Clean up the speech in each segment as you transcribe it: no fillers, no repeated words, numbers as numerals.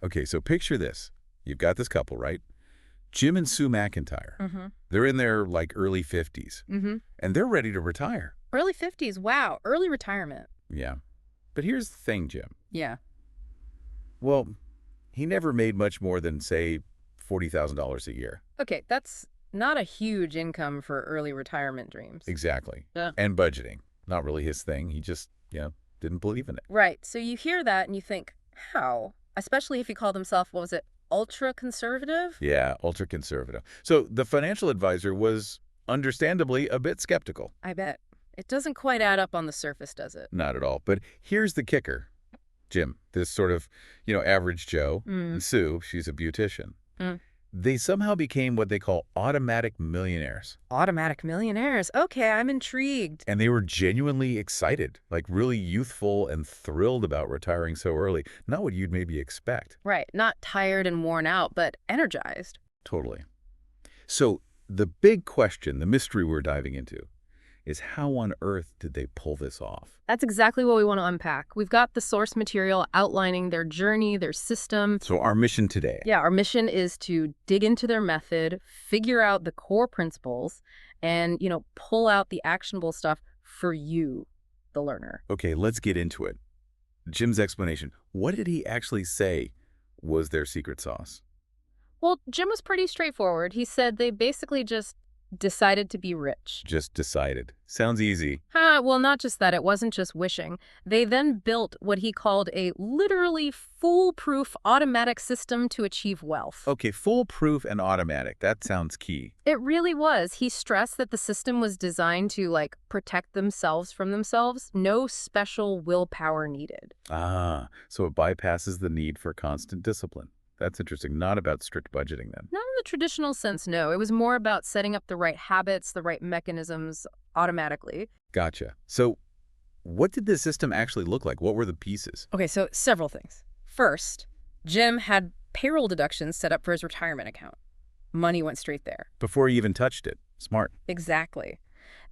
Okay, so picture this. You've got this couple, right? Jim and Sue McIntyre. Mm-hmm. They're in their, like, early 50s, Mm-hmm. and they're ready to retire. Early 50s. Wow. Early retirement. Yeah. But here's the thing, Jim. Yeah. Well, he never made much more than, say, $40,000 a year. Okay, that's not a huge income for early retirement dreams. Exactly. Yeah. And budgeting. Not really his thing. He just, didn't believe in it. Right. So you hear that and you think, how? Especially if he called himself, what was it, ultra-conservative? Yeah, ultra-conservative. So the financial advisor was understandably a bit skeptical. I bet. It doesn't quite add up on the surface, does it? Not at all. But here's the kicker. Jim, this sort of, average Joe, and Sue, she's a beautician. Mm. They somehow became what they call automatic millionaires. Automatic millionaires. Okay, I'm intrigued. And they were genuinely excited, like really youthful and thrilled about retiring so early. Not what you'd maybe expect. Right. Not tired and worn out, but energized. Totally. So the big question, the mystery we're diving into, is how on earth did they pull this off? That's exactly what we want to unpack. We've got the source material outlining their journey, their system. So our mission today. Yeah, our mission is to dig into their method, figure out the core principles, and, pull out the actionable stuff for you, the learner. Okay, let's get into it. Jim's explanation. What did he actually say was their secret sauce? Well, Jim was pretty straightforward. He said they basically just decided to be rich. Just decided. Sounds easy. Well, not just that. It wasn't just wishing. They then built what he called a literally foolproof automatic system to achieve wealth. Okay, foolproof and automatic. That sounds key. It really was. He stressed that the system was designed to, protect themselves from themselves. No special willpower needed. Ah, so it bypasses the need for constant discipline. That's interesting. Not about strict budgeting, then. Not in the traditional sense, no. It was more about setting up the right habits, the right mechanisms automatically. Gotcha. So what did this system actually look like? What were the pieces? Okay, so several things. First, Jim had payroll deductions set up for his retirement account. Money went straight there. Before he even touched it. Smart. Exactly.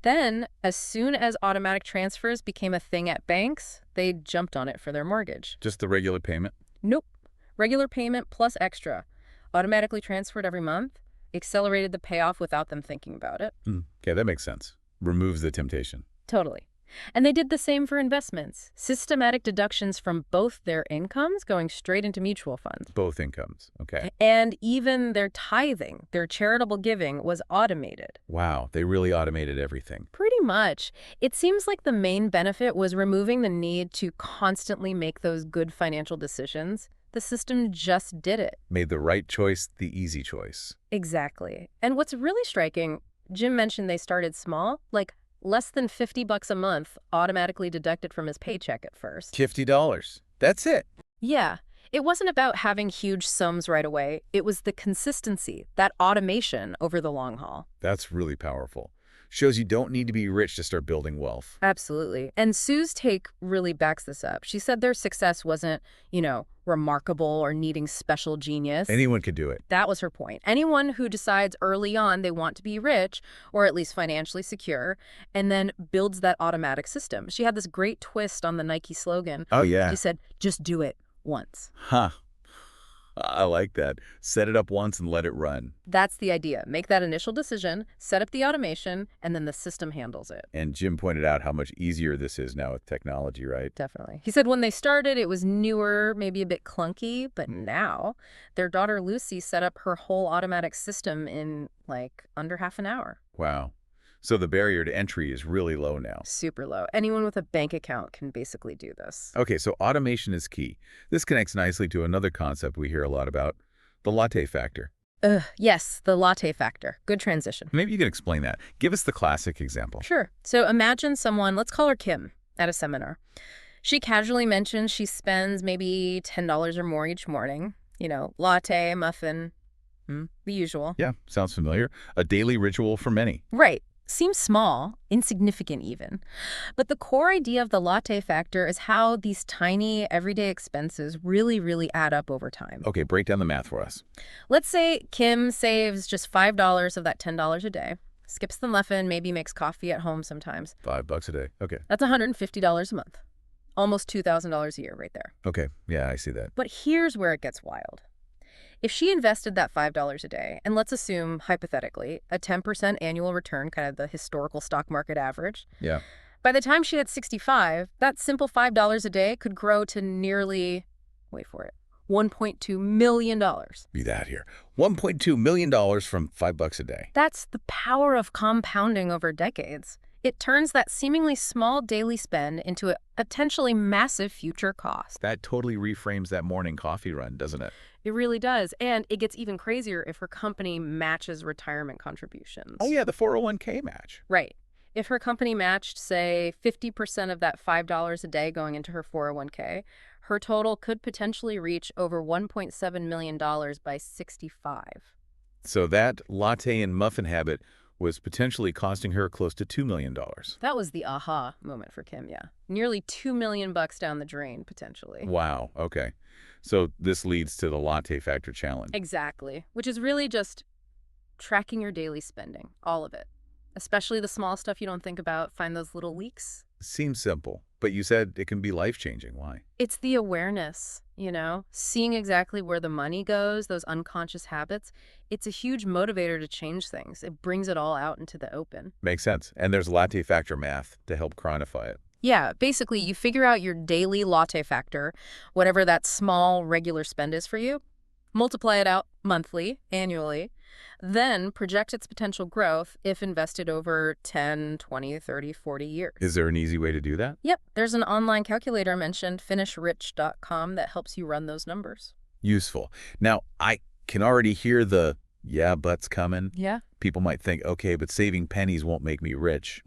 Then, as soon as automatic transfers became a thing at banks, they jumped on it for their mortgage. Just the regular payment? Nope. Regular payment plus extra. Automatically transferred every month. Accelerated the payoff without them thinking about it. Okay, that makes sense. Removes the temptation. Totally. And they did the same for investments. Systematic deductions from both their incomes going straight into mutual funds. Both incomes. Okay. And even their tithing, their charitable giving, was automated. Wow, they really automated everything. Pretty much. It seems like the main benefit was removing the need to constantly make those good financial decisions. The system just did it. Made the right choice the easy choice. Exactly. And what's really striking, Jim mentioned they started small, like less than $50 a month automatically deducted from his paycheck at first. $50. That's it. Yeah. It wasn't about having huge sums right away. It was the consistency, that automation over the long haul. That's really powerful. Shows you don't need to be rich to start building wealth. Absolutely. And Sue's take really backs this up. She said their success wasn't, remarkable or needing special genius. Anyone could do it. That was her point. Anyone who decides early on they want to be rich, or at least financially secure, and then builds that automatic system. She had this great twist on the Nike slogan. Oh, yeah. She said, just do it once. Huh. I like that. Set it up once and let it run. That's the idea. Make that initial decision, set up the automation, and then the system handles it. And Jim pointed out how much easier this is now with technology, right? Definitely. He said when they started, it was newer, maybe a bit clunky, but now their daughter Lucy set up her whole automatic system in under half an hour. Wow. So the barrier to entry is really low now. Super low. Anyone with a bank account can basically do this. Okay, so automation is key. This connects nicely to another concept we hear a lot about, the latte factor. Yes, the latte factor. Good transition. Maybe you can explain that. Give us the classic example. Sure. So imagine someone, let's call her Kim, at a seminar. She casually mentions she spends maybe $10 or more each morning. Latte, muffin, the usual. Yeah, sounds familiar. A daily ritual for many. Right. Seems small, insignificant even. But the core idea of the latte factor is how these tiny, everyday expenses really, really add up over time. Okay, break down the math for us. Let's say Kim saves just $5 of that $10 a day, skips the muffin, maybe makes coffee at home sometimes. $5 a day. Okay. That's $150 a month. Almost $2,000 a year right there. Okay, yeah, I see that. But here's where it gets wild. If she invested that $5 a day, and let's assume, hypothetically, a 10% annual return, kind of the historical stock market average, Yeah. by the time she had 65, that simple $5 a day could grow to nearly, wait for it, $1.2 million. Be that here. $1.2 million from $5 a day. That's the power of compounding over decades. It turns that seemingly small daily spend into a potentially massive future cost. That totally reframes that morning coffee run, doesn't it? It really does. And it gets even crazier if her company matches retirement contributions. Oh, yeah, the 401k match. Right. If her company matched, say, 50% of that $5 a day going into her 401k, her total could potentially reach over $1.7 million by 65. So that latte and muffin habit was potentially costing her close to $2 million. That was the aha moment for Kim, yeah. Nearly $2 million down the drain, potentially. Wow, okay. So this leads to the latte factor challenge. Exactly. Which is really just tracking your daily spending, all of it. Especially the small stuff you don't think about. Find those little leaks. Seems simple, but you said it can be life-changing. Why? It's the awareness, seeing exactly where the money goes, those unconscious habits. It's a huge motivator to change things. It brings it all out into the open. Makes sense. And there's latte factor math to help quantify it. Yeah, basically you figure out your daily latte factor, whatever that small regular spend is for you, multiply it out monthly, annually, then project its potential growth if invested over 10, 20, 30, 40 years. Is there an easy way to do that? Yep, there's an online calculator I mentioned, finishrich.com, that helps you run those numbers. Useful. Now, I can already hear the yeah buts coming. Yeah. People might think, okay, but saving pennies won't make me rich.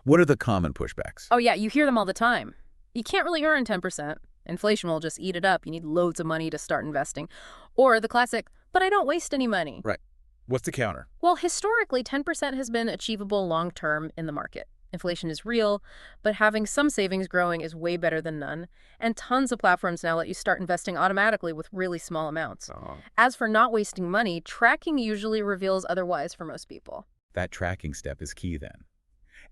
What are the common pushbacks? Oh, yeah, you hear them all the time. You can't really earn 10%. Inflation will just eat it up. You need loads of money to start investing. Or the classic, but I don't waste any money. Right. What's the counter? Well, historically, 10% has been achievable long-term in the market. Inflation is real, but having some savings growing is way better than none. And tons of platforms now let you start investing automatically with really small amounts. As for not wasting money, tracking usually reveals otherwise for most people. That tracking step is key then.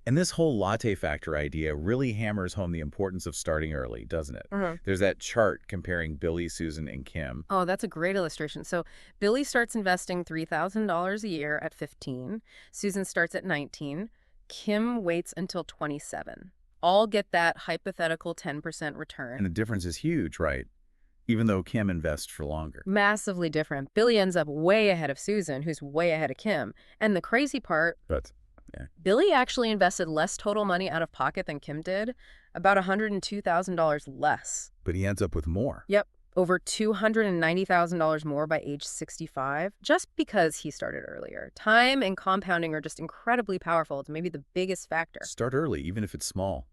And this whole latte factor idea really hammers home the importance of starting early, doesn't it? There's that chart comparing Billy, Susan, and Kim. Oh, that's a great illustration. So Billy starts investing $3,000 a year at 15. Susan starts at 19. Kim waits until 27. All get that hypothetical 10% return. And the difference is huge, right? Even though Kim invests for longer. Massively different. Billy ends up way ahead of Susan, who's way ahead of Kim. And the crazy part, Yeah. Billy actually invested less total money out of pocket than Kim did, about $102,000 less. But he ends up with more. Yep, over $290,000 more by age 65, just because he started earlier. Time and compounding are just incredibly powerful. It's maybe the biggest factor. Start early, even if it's small.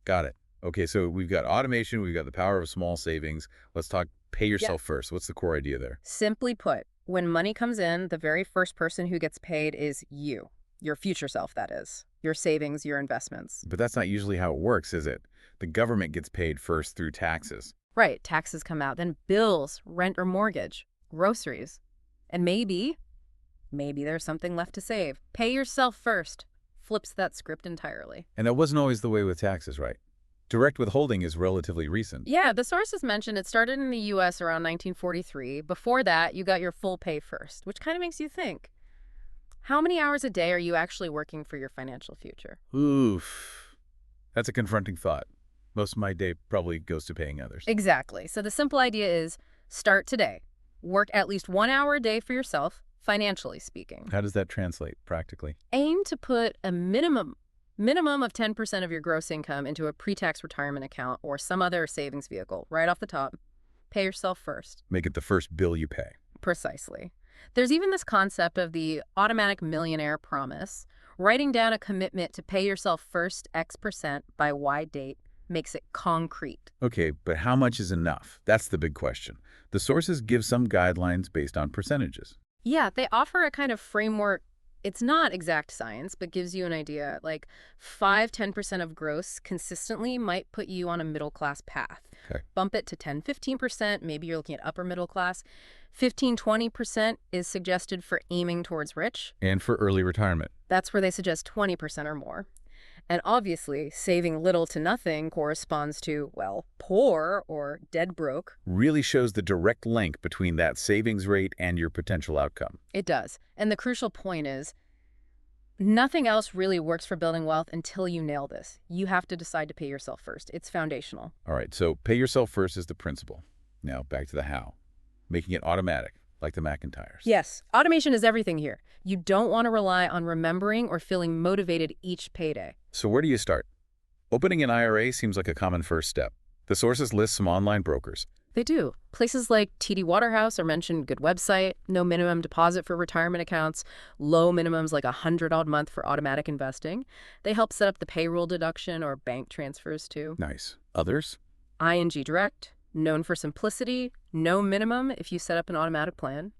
Got it. Okay, so we've got automation, we've got the power of small savings. Let's talk pay yourself first. What's the core idea there? Simply put, when money comes in, the very first person who gets paid is you. Your future self, that is. Your savings, your investments. But that's not usually how it works, is it? The government gets paid first through taxes. Right, taxes come out, then bills, rent or mortgage, groceries. And maybe there's something left to save. Pay yourself first. Flips that script entirely. And that wasn't always the way with taxes, right? Direct withholding is relatively recent. Yeah, the sources mentioned it started in the U.S. around 1943. Before that, you got your full pay first, which kind of makes you think. How many hours a day are you actually working for your financial future? Oof. That's a confronting thought. Most of my day probably goes to paying others. Exactly. So the simple idea is start today. Work at least 1 hour a day for yourself, financially speaking. How does that translate practically? Aim to put a minimum of 10% of your gross income into a pre-tax retirement account or some other savings vehicle right off the top. Pay yourself first. Make it the first bill you pay. Precisely. There's even this concept of the Automatic Millionaire promise. Writing down a commitment to pay yourself first X% by Y date makes it concrete. Okay, but how much is enough? That's the big question. The sources give some guidelines based on percentages. Yeah, they offer a kind of framework. It's not exact science, but gives you an idea. Like 5–10% of gross consistently might put you on a middle-class path. Okay. Bump it to 10–15%, maybe you're looking at upper middle class. 15–20% is suggested for aiming towards rich. And for early retirement. That's where they suggest 20% or more. And obviously, saving little to nothing corresponds to, well, poor or dead broke. Really shows the direct link between that savings rate and your potential outcome. It does. And the crucial point is, nothing else really works for building wealth until you nail this. You have to decide to pay yourself first. It's foundational. All right, so pay yourself first is the principle. Now, back to the how. Making it automatic, like the McIntyres. Yes, automation is everything here. You don't want to rely on remembering or feeling motivated each payday. So where do you start? Opening an IRA seems like a common first step. The sources list some online brokers. They do. Places like TD Waterhouse are mentioned, good website, no minimum deposit for retirement accounts, low minimums like $100 a month for automatic investing. They help set up the payroll deduction or bank transfers too. Nice. Others? ING Direct, known for simplicity, no minimum if you set up an automatic plan.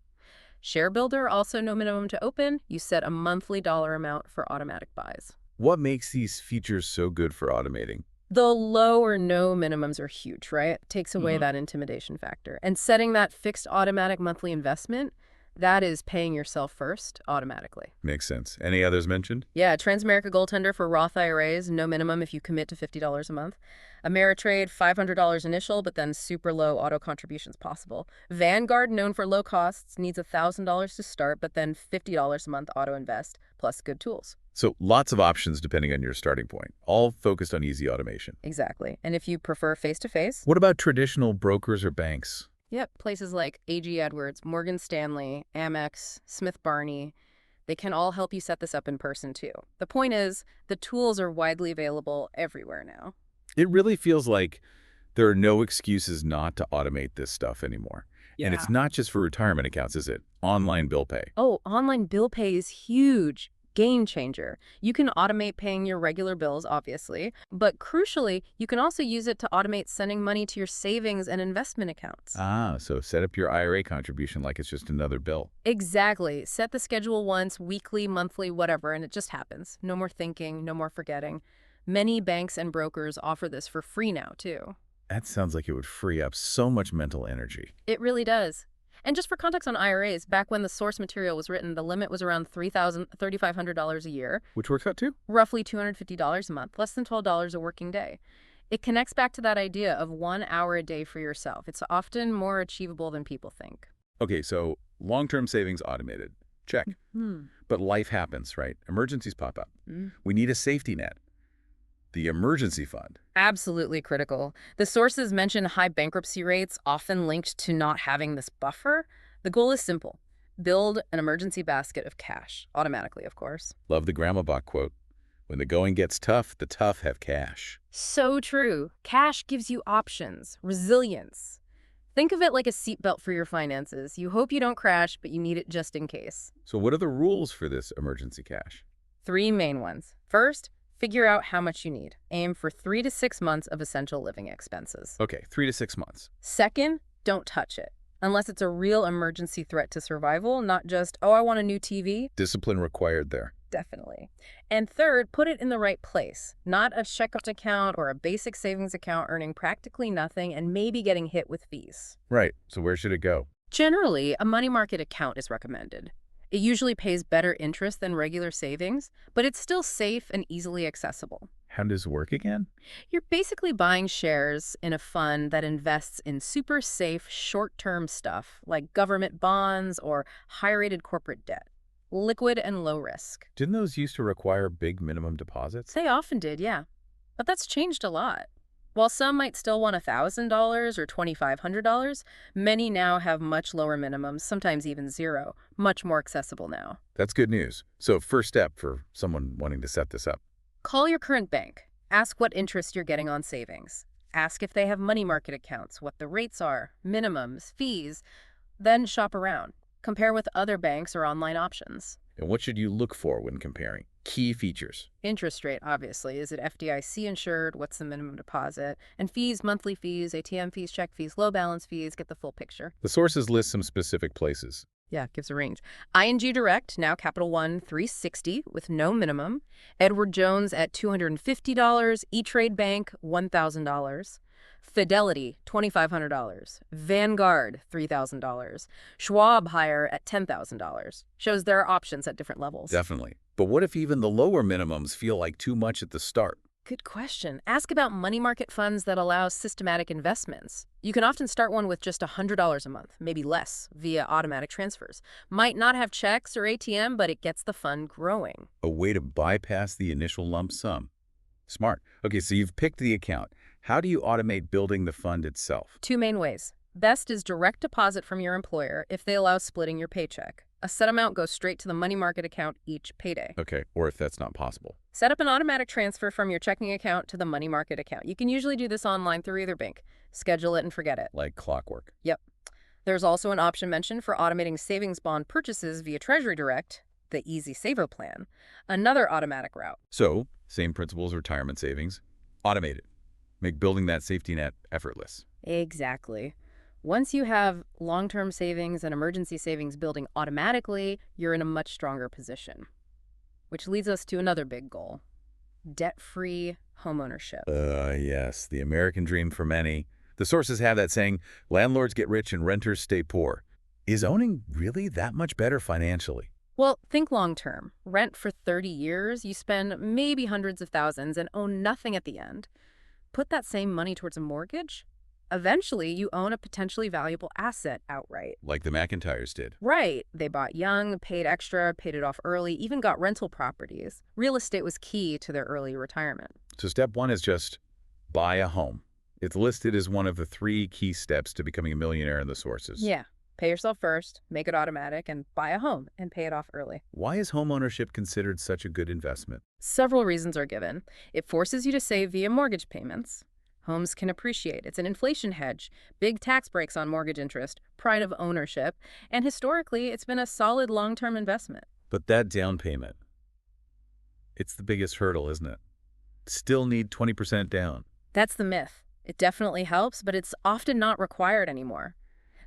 ShareBuilder, also no minimum to open. You set a monthly dollar amount for automatic buys. What makes these features so good for automating? The low or no minimums are huge, right? It takes away that intimidation factor. And setting that fixed automatic monthly investment, that is paying yourself first automatically. Makes sense. Any others mentioned? Yeah, Transamerica Gold Tender for Roth IRAs, no minimum if you commit to $50 a month. Ameritrade, $500 initial, but then super low auto contributions possible. Vanguard, known for low costs, needs $1,000 to start, but then $50 a month auto invest, plus good tools. So lots of options depending on your starting point, all focused on easy automation. Exactly. And if you prefer face-to-face? What about traditional brokers or banks? Yep, places like AG Edwards, Morgan Stanley, Amex, Smith Barney, they can all help you set this up in person too. The point is, the tools are widely available everywhere now. It really feels like there are no excuses not to automate this stuff anymore. Yeah. And it's not just for retirement accounts, is it? Online bill pay. Oh, online bill pay is huge. Game changer. You can automate paying your regular bills, obviously, but crucially, you can also use it to automate sending money to your savings and investment accounts. Ah, so set up your IRA contribution like it's just another bill. Exactly. Set the schedule once, weekly, monthly, whatever, and it just happens. No more thinking, no more forgetting. Many banks and brokers offer this for free now, too. That sounds like it would free up so much mental energy. It really does. And just for context on IRAs, back when the source material was written, the limit was around $3,500 a year. Which works out to? Roughly $250 a month, less than $12 a working day. It connects back to that idea of 1 hour a day for yourself. It's often more achievable than people think. Okay, so long-term savings automated. Check. But life happens, right? Emergencies pop up. We need a safety net. The emergency fund. Absolutely critical. The sources mention high bankruptcy rates, often linked to not having this buffer. The goal is simple. Build an emergency basket of cash, automatically, of course. Love the Grandma Bach quote. When the going gets tough, the tough have cash. So true. Cash gives you options, resilience. Think of it like a seatbelt for your finances. You hope you don't crash, but you need it just in case. So what are the rules for this emergency cash? 3 main ones. First, figure out how much you need. Aim for 3 to 6 months of essential living expenses. Okay, 3 to 6 months. Second, don't touch it. Unless it's a real emergency threat to survival, not just, oh, I want a new TV. Discipline required there. Definitely. And third, put it in the right place. Not a checkout account or a basic savings account earning practically nothing and maybe getting hit with fees. Right, so where should it go? Generally, a money market account is recommended. It usually pays better interest than regular savings, but it's still safe and easily accessible. How does it work again? You're basically buying shares in a fund that invests in super safe short-term stuff like government bonds or high-rated corporate debt. Liquid and low risk. Didn't those used to require big minimum deposits? They often did, yeah. But that's changed a lot. While some might still want $1,000 or $2,500, many now have much lower minimums, sometimes even zero, much more accessible now. That's good news. So first step for someone wanting to set this up. Call your current bank. Ask what interest you're getting on savings. Ask if they have money market accounts, what the rates are, minimums, fees. Then shop around. Compare with other banks or online options. And what should you look for when comparing? Key features. Interest rate, obviously. Is it FDIC insured? What's the minimum deposit? And fees, monthly fees, ATM fees, check fees, low balance fees. Get the full picture. The sources list some specific places. Yeah, gives a range. ING Direct, now Capital One, $360 with no minimum. Edward Jones at $250. E-Trade Bank, $1,000. Fidelity, $2,500. Vanguard, $3,000. Schwab higher at $10,000. Shows there are options at different levels. Definitely. But what if even the lower minimums feel like too much at the start? Good question. Ask about money market funds that allow systematic investments. You can often start one with just $100 a month, maybe less, via automatic transfers. Might not have checks or ATM, but it gets the fund growing. A way to bypass the initial lump sum. Smart. Okay, so you've picked the account. How do you automate building the fund itself? Two main ways. Best is direct deposit from your employer if they allow splitting your paycheck. A set amount goes straight to the money market account each payday. Okay, or if that's not possible. Set up an automatic transfer from your checking account to the money market account. You can usually do this online through either bank. Schedule it and forget it. Like clockwork. Yep. There's also an option mentioned for automating savings bond purchases via Treasury Direct, the Easy Saver plan, another automatic route. So, same principles, retirement savings. Automate it. Make building that safety net effortless. Exactly. Once you have long-term savings and emergency savings building automatically, you're in a much stronger position. Which leads us to another big goal: debt-free homeownership. Yes, the American dream for many. The sources have that saying, landlords get rich and renters stay poor. Is owning really that much better financially? Well, think long-term. Rent for 30 years, you spend maybe hundreds of thousands and own nothing at the end. Put that same money towards a mortgage. Eventually, you own a potentially valuable asset outright. Like the McIntyres did. Right. They bought young, paid extra, paid it off early, even got rental properties. Real estate was key to their early retirement. So step one is just buy a home. It's listed as one of the 3 key steps to becoming a millionaire in the sources. Yeah. Pay yourself first, make it automatic, and buy a home and pay it off early. Why is homeownership considered such a good investment? Several reasons are given. It forces you to save via mortgage payments. Homes can appreciate. It's an inflation hedge, big tax breaks on mortgage interest, pride of ownership, and historically, it's been a solid long-term investment. But that down payment, it's the biggest hurdle, isn't it? Still need 20% down. That's the myth. It definitely helps, but it's often not required anymore.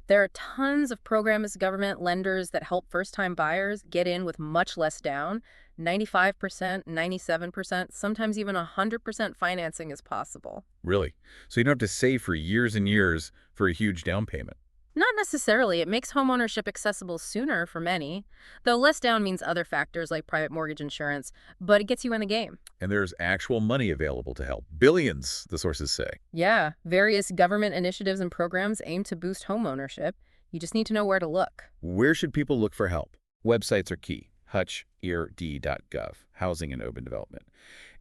There are tons of programs, government lenders that help first-time buyers get in with much less down. 95%, 97%, sometimes even 100% financing is possible. Really? So you don't have to save for years and years for a huge down payment. Not necessarily. It makes homeownership accessible sooner for many, though less down means other factors like private mortgage insurance, but it gets you in the game. And there's actual money available to help. Billions, the sources say. Yeah, various government initiatives and programs aim to boost homeownership. You just need to know where to look. Where should people look for help? Websites are key. hutch.eard.gov, Housing and Urban Development,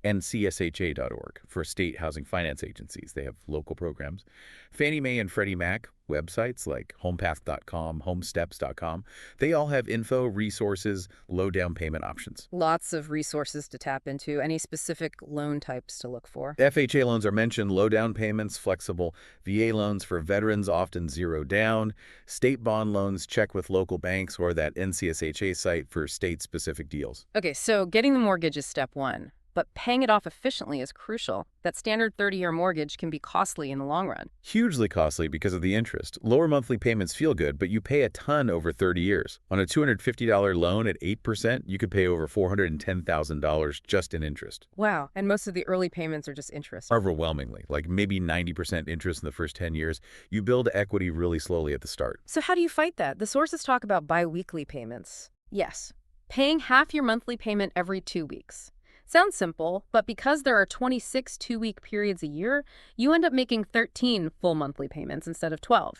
and csha.org for state housing finance agencies. They have local programs. Fannie Mae and Freddie Mac websites like homepath.com, homesteps.com, they all have info, resources, low down payment options. Lots of resources to tap into. Any specific loan types to look for? FHA loans are mentioned, low down payments, flexible. VA loans for veterans, often 0 down. State bond loans, check with local banks or that NCSHA site for state-specific deals. Okay, so getting the mortgage is step one. But paying it off efficiently is crucial. That standard 30-year mortgage can be costly in the long run. Hugely costly because of the interest. Lower monthly payments feel good, but you pay a ton over 30 years. On a $250 loan at 8%, you could pay over $410,000 just in interest. Wow, and most of the early payments are just interest. Overwhelmingly, like maybe 90% interest in the first 10 years. You build equity really slowly at the start. So how do you fight that? The sources talk about bi-weekly payments. Yes, paying half your monthly payment every 2 weeks. Sounds simple, but because there are 26 two-week periods a year, you end up making 13 full monthly payments instead of 12.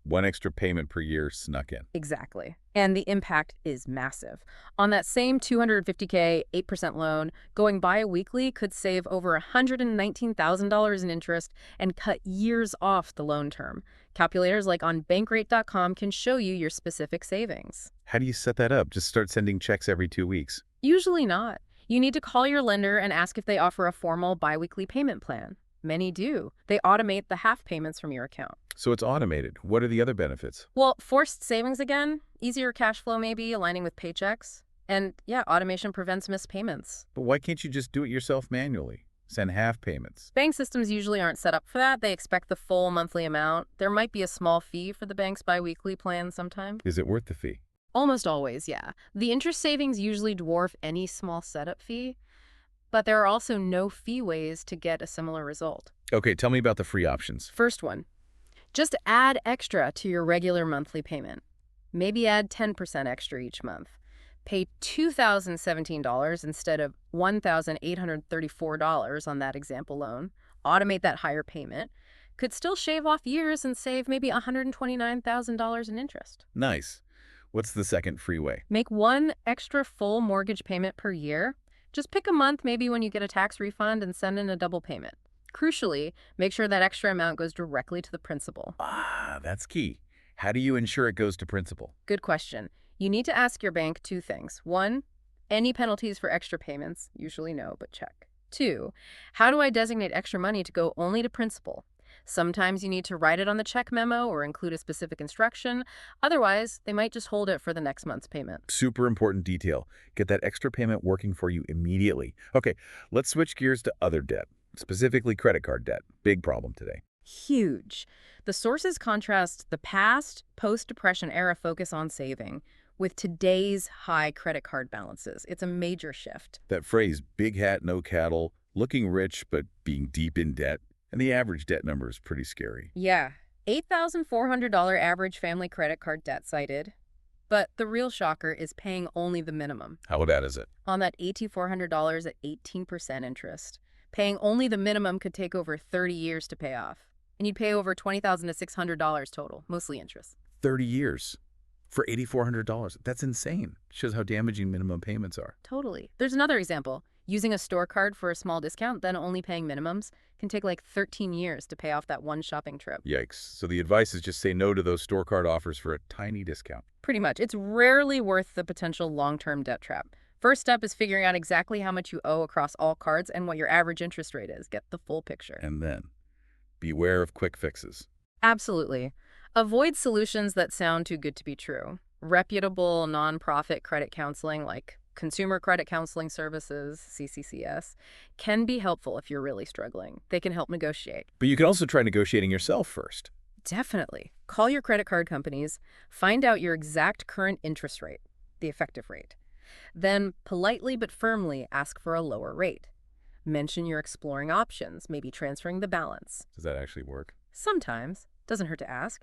One extra payment per year snuck in. Exactly. And the impact is massive. On that same $250K, 8% loan, going bi-weekly could save over $119,000 in interest and cut years off the loan term. Calculators like on bankrate.com can show you your specific savings. How do you set that up? Just start sending checks every 2 weeks? Usually not. You need to call your lender and ask if they offer a formal biweekly payment plan. Many do. They automate the half payments from your account. So it's automated. What are the other benefits? Well, forced savings again, easier cash flow maybe, aligning with paychecks. And yeah, automation prevents missed payments. But why can't you just do it yourself manually? Send half payments. Bank systems usually aren't set up for that. They expect the full monthly amount. There might be a small fee for the bank's biweekly plan sometime. Is it worth the fee? Almost always, yeah. The interest savings usually dwarf any small setup fee, but there are also no-fee ways to get a similar result. Okay, tell me about the free options. First one, just add extra to your regular monthly payment. Maybe add 10% extra each month. Pay $2,017 instead of $1,834 on that example loan. Automate that higher payment. Could still shave off years and save maybe $129,000 in interest. Nice. What's the second free way? Make one extra full mortgage payment per year. Just pick a month maybe when you get a tax refund and send in a double payment. Crucially, make sure that extra amount goes directly to the principal. Ah, that's key. How do you ensure it goes to principal? Good question. You need to ask your bank two things. One, any penalties for extra payments? Usually no, but check. Two, how do I designate extra money to go only to principal? Sometimes you need to write it on the check memo or include a specific instruction. Otherwise, they might just hold it for the next month's payment. Super important detail. Get that extra payment working for you immediately. Okay, let's switch gears to other debt, specifically credit card debt. Big problem today. Huge. The sources contrast the past, post-Depression era focus on saving with today's high credit card balances. It's a major shift. That phrase, big hat, no cattle, looking rich but being deep in debt, and the average debt number is pretty scary. Yeah, $8,400 average family credit card debt cited. But the real shocker is paying only the minimum. How bad is it? On that $8,400 at 18% interest. Paying only the minimum could take over 30 years to pay off. And you'd pay over $20,000 to $600 total, mostly interest. 30 years for $8,400. That's insane. Shows how damaging minimum payments are. Totally. There's another example. Using a store card for a small discount, then only paying minimums, can take like 13 years to pay off that one shopping trip. Yikes. So the advice is just say no to those store card offers for a tiny discount. Pretty much. It's rarely worth the potential long-term debt trap. First step is figuring out exactly how much you owe across all cards and what your average interest rate is. Get the full picture. And then, beware of quick fixes. Absolutely. Avoid solutions that sound too good to be true. Reputable nonprofit credit counseling like Consumer Credit Counseling Services, CCCS, can be helpful if you're really struggling. They can help negotiate. But you can also try negotiating yourself first. Definitely. Call your credit card companies, find out your exact current interest rate, the effective rate. Then, politely but firmly ask for a lower rate. Mention you're exploring options, maybe transferring the balance. Does that actually work? Sometimes. Doesn't hurt to ask.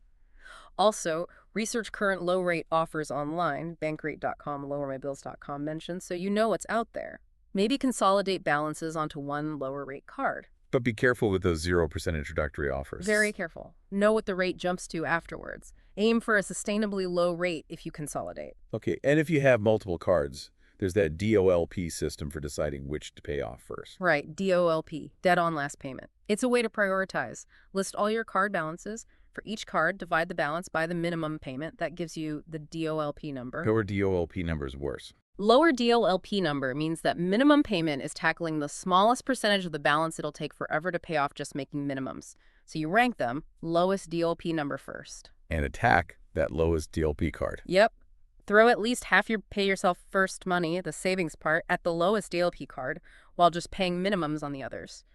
Also, research current low-rate offers online, bankrate.com, lowermybills.com mentions, so you know what's out there. Maybe consolidate balances onto one lower-rate card. But be careful with those 0% introductory offers. Very careful. Know what the rate jumps to afterwards. Aim for a sustainably low rate if you consolidate. Okay, and if you have multiple cards, there's that DOLP system for deciding which to pay off first. Right, DOLP, debt on last payment. It's a way to prioritize. List all your card balances. For each card, divide the balance by the minimum payment. That gives you the DOLP number. Lower DOLP number is worse. Lower DOLP number means that minimum payment is tackling the smallest percentage of the balance it'll take forever to pay off just making minimums. So you rank them, lowest DOLP number first. And attack that lowest DLP card. Yep. Throw at least half your pay yourself first money, the savings part, at the lowest DLP card, while just paying minimums on the others.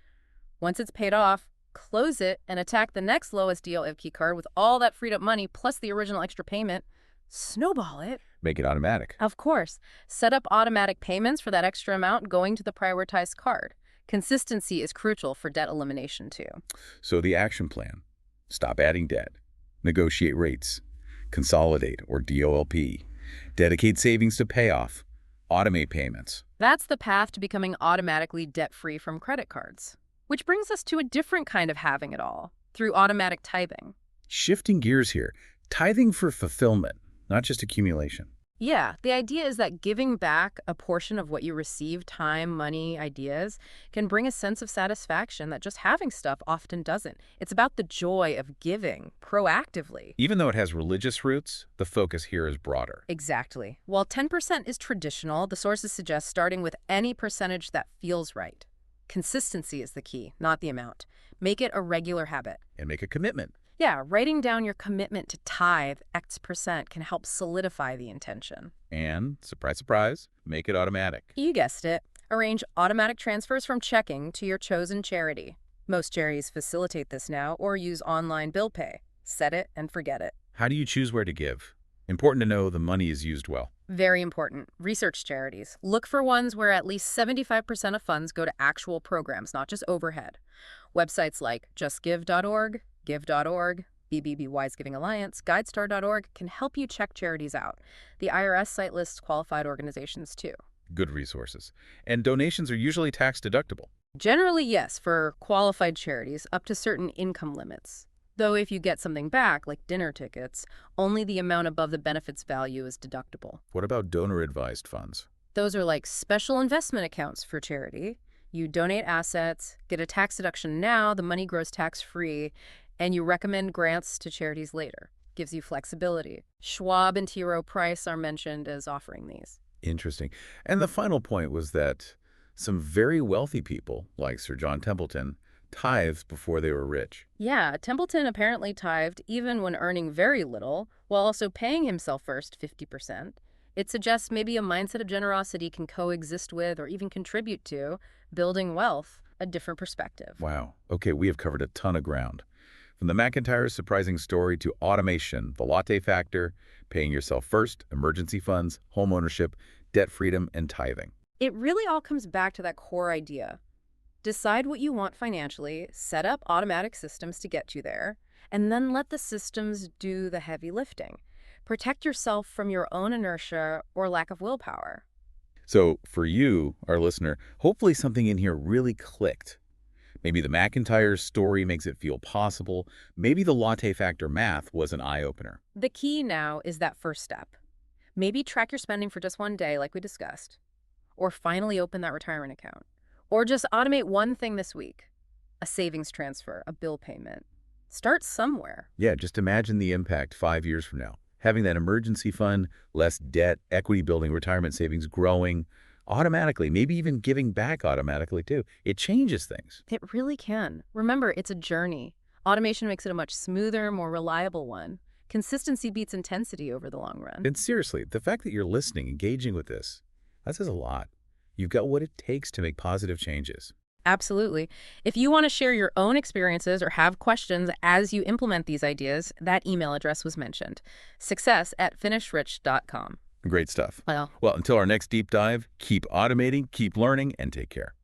Once it's paid off, close it and attack the next lowest DLP card with all that freed up money plus the original extra payment. Snowball it. Make it automatic. Of course. Set up automatic payments for that extra amount going to the prioritized card. Consistency is crucial for debt elimination too. So the action plan: stop adding debt, negotiate rates, consolidate or DOLP, dedicate savings to payoff, automate payments. That's the path to becoming automatically debt-free from credit cards. Which brings us to a different kind of having it all, through automatic tithing. Shifting gears here, tithing for fulfillment, not just accumulation. Yeah, the idea is that giving back a portion of what you receive, time, money, ideas, can bring a sense of satisfaction that just having stuff often doesn't. It's about the joy of giving proactively. Even though it has religious roots, the focus here is broader. Exactly. While 10% is traditional, the sources suggest starting with any percentage that feels right. Consistency is the key, not the amount. Make it a regular habit. And make a commitment. Yeah, writing down your commitment to tithe X% can help solidify the intention. And, surprise, surprise, make it automatic. You guessed it. Arrange automatic transfers from checking to your chosen charity. Most charities facilitate this now or use online bill pay. Set it and forget it. How do you choose where to give? Important to know the money is used well. Very important. Research charities. Look for ones where at least 75% of funds go to actual programs, not just overhead. Websites like justgive.org, give.org, BBB Wise Giving Alliance, GuideStar.org can help you check charities out. The IRS site lists qualified organizations, too. Good resources. And donations are usually tax deductible. Generally, yes, for qualified charities up to certain income limits. Though if you get something back, like dinner tickets, only the amount above the benefits value is deductible. What about donor-advised funds? Those are like special investment accounts for charity. You donate assets, get a tax deduction now, the money grows tax-free, and you recommend grants to charities later. Gives you flexibility. Schwab and T. Rowe Price are mentioned as offering these. Interesting. And the final point was that some very wealthy people, like Sir John Templeton, tithed before they were rich. Yeah, Templeton apparently tithed even when earning very little, while also paying himself first 50%. It suggests maybe a mindset of generosity can coexist with or even contribute to building wealth, a different perspective. Wow. Okay, we have covered a ton of ground. From the McIntyre's surprising story to automation, the latte factor, paying yourself first, emergency funds, home ownership, debt freedom, and tithing. It really all comes back to that core idea. Decide what you want financially, set up automatic systems to get you there, and then let the systems do the heavy lifting. Protect yourself from your own inertia or lack of willpower. So for you, our listener, hopefully something in here really clicked. Maybe the McIntyre's story makes it feel possible. Maybe the latte factor math was an eye-opener. The key now is that first step. Maybe track your spending for just one day, like we discussed, or finally open that retirement account. Or just automate one thing this week, a savings transfer, a bill payment. Start somewhere. Yeah, just imagine the impact 5 years from now. Having that emergency fund, less debt, equity building, retirement savings growing automatically, maybe even giving back automatically too. It changes things. It really can. Remember, it's a journey. Automation makes it a much smoother, more reliable one. Consistency beats intensity over the long run. And seriously, the fact that you're listening, engaging with this, that says a lot. You've got what it takes to make positive changes. Absolutely. If you want to share your own experiences or have questions as you implement these ideas, that email address was mentioned. success@finishrich.com. Great stuff. Well, Well, until our next deep dive, keep automating, keep learning, and take care.